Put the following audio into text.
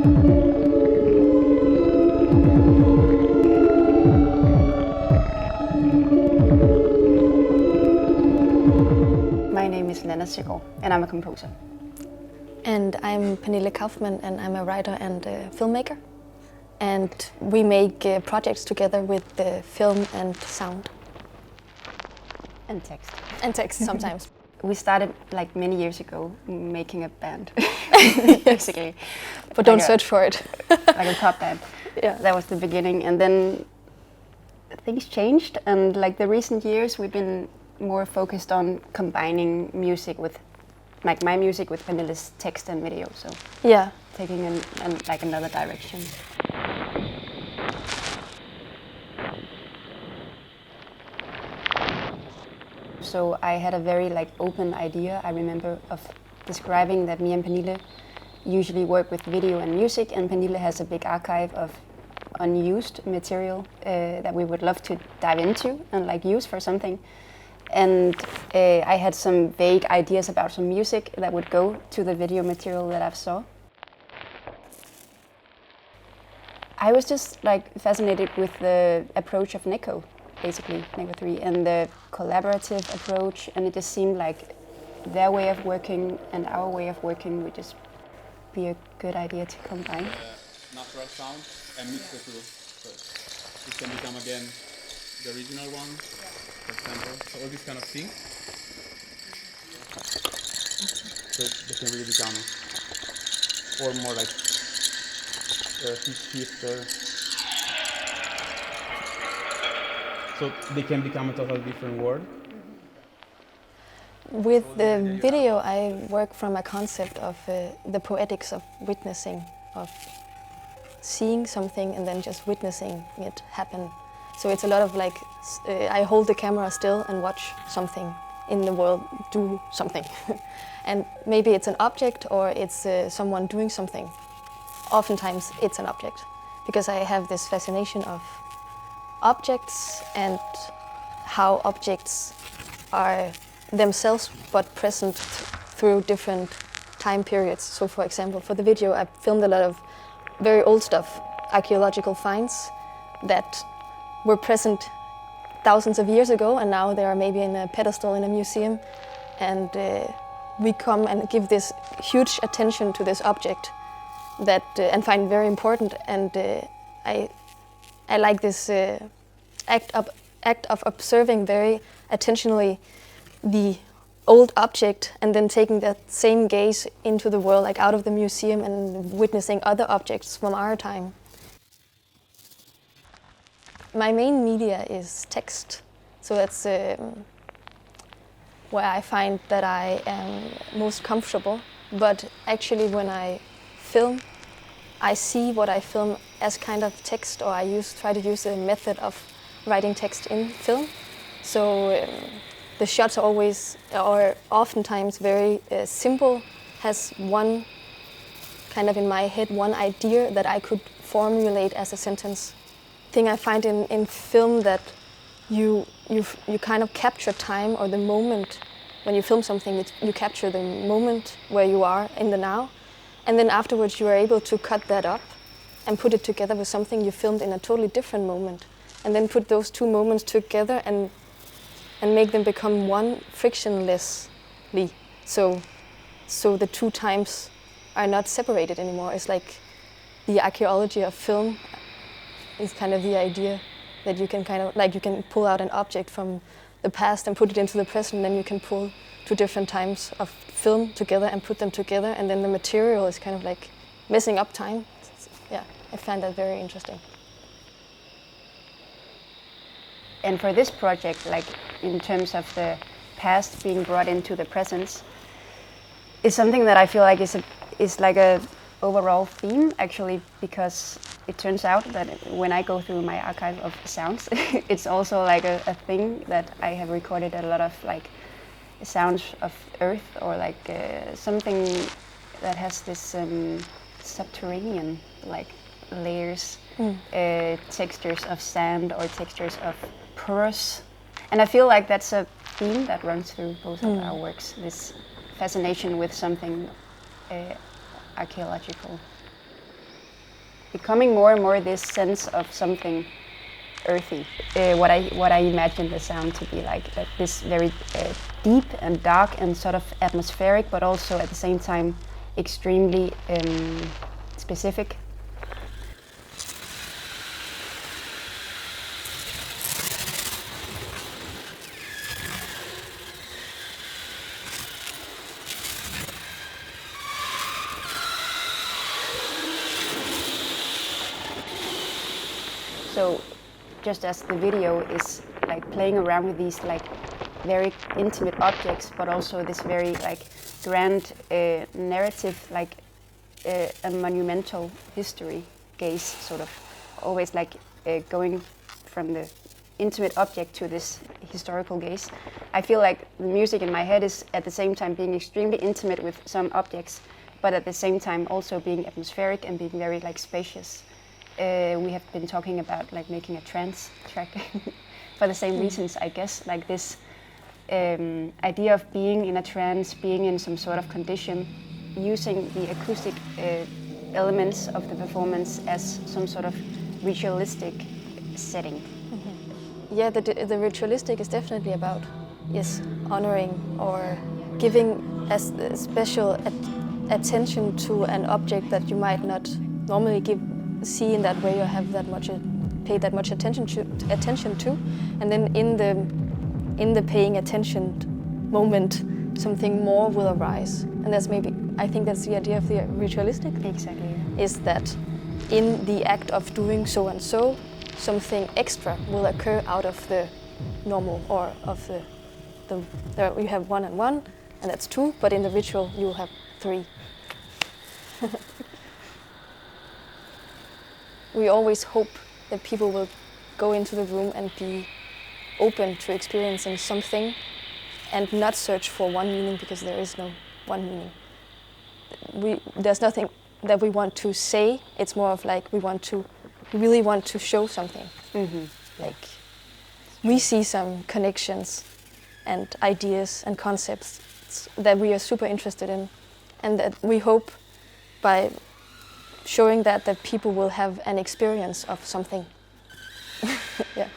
My name is Nanna Søgaard, and I'm a composer. And I'm Pernille Kaufmann, and I'm a writer and a filmmaker. And we make projects together with film and sound. And text. And text sometimes. We started like many years ago making a band, basically. But don't search for it. Like a pop band. Yeah. That was the beginning. And then things changed, and like the recent years we've been more focused on combining music with, like my music with Pernille's text and video. So yeah, taking like another direction. So I had a very like open idea, I remember, of describing that me and Pernille usually work with video and music, and Pernille has a big archive of unused material that we would love to dive into and like use for something. And I had some vague ideas about some music that would go to the video material that I saw. I was just like fascinated with the approach of Neko, basically, Neko 3, and the collaborative approach, and it just seemed like their way of working and our way of working would just be a good idea to combine. Natural sound and mix the two. So it can become again the original one, for example. So all these kind of things. So they can really become, or more like shifter. So they can become a totally different world. With the video, I work from a concept of the poetics of witnessing, of seeing something and then just witnessing it happen. So it's a lot of like, I hold the camera still and watch something in the world do something. And maybe it's an object or it's someone doing something. Oftentimes it's an object, because I have this fascination of objects and how objects are themselves but present through different time periods. So for example, for the video I filmed a lot of very old stuff, archaeological finds that were present thousands of years ago, and now they are maybe in a pedestal in a museum, and we come and give this huge attention to this object that and find very important, and I like this act of observing very attentionally the old object and then taking that same gaze into the world, like out of the museum, and witnessing other objects from our time. My main media is text, so that's where I find that I am most comfortable. But actually when I film, I see what I film as kind of text, or I try to use a method of writing text in film. So the shots are always, or oftentimes very simple, has one kind of in my head, one idea that I could formulate as a sentence. Thing I find in film that you kind of capture time or the moment. When you film something, you capture the moment where you are in the now, and then afterwards you are able to cut that up and put it together with something you filmed in a totally different moment, and then put those two moments together and make them become one frictionlessly. So the two times are not separated anymore. It's like the archaeology of film is kind of the idea that you can kind of, like you can pull out an object from the past and put it into the present, and then you can pull two different times of film together and put them together, and then the material is kind of like messing up time. Yeah, I find that very interesting. And for this project, like in terms of the past being brought into the present, is something that I feel like is like a overall theme, actually, because it turns out that when I go through my archive of sounds, it's also like a thing that I have recorded a lot of like sounds of earth, or like something that has this subterranean like layers, textures of sand or textures of porous. And I feel like that's a theme that runs through both of our works, this fascination with something archaeological. becoming more and more this sense of something earthy. What I imagine the sound to be like this very deep and dark and sort of atmospheric, but also at the same time extremely specific. So just as the video is like playing around with these like very intimate objects, but also this very like grand narrative, like a monumental history gaze, sort of always like going from the intimate object to this historical gaze. I feel like the music in my head is at the same time being extremely intimate with some objects, but at the same time also being atmospheric and being very like spacious. We have been talking about like making a trance track for the same reasons, I guess, like this idea of being in a trance, being in some sort of condition, using the acoustic elements of the performance as some sort of ritualistic setting. Mm-hmm. Yeah, the ritualistic is definitely about, yes, honoring or giving a special attention to an object that you might not normally see in that way or have that much pay that much attention to, and then in the paying attention moment, something more will arise, and I think that's the idea of the ritualistic. Exactly. Is that in the act of doing so and so, something extra will occur out of the normal, or of the you have 1 and 1, and that's 2, but in the ritual you will have 3. We always hope that people will go into the room and be open to experiencing something and not search for one meaning, because there is no one meaning. There's nothing that we want to say. It's more of like we really want to show something. Mm-hmm. Like we see some connections and ideas and concepts that we are super interested in, and that we hope by showing that people will have an experience of something. Yeah.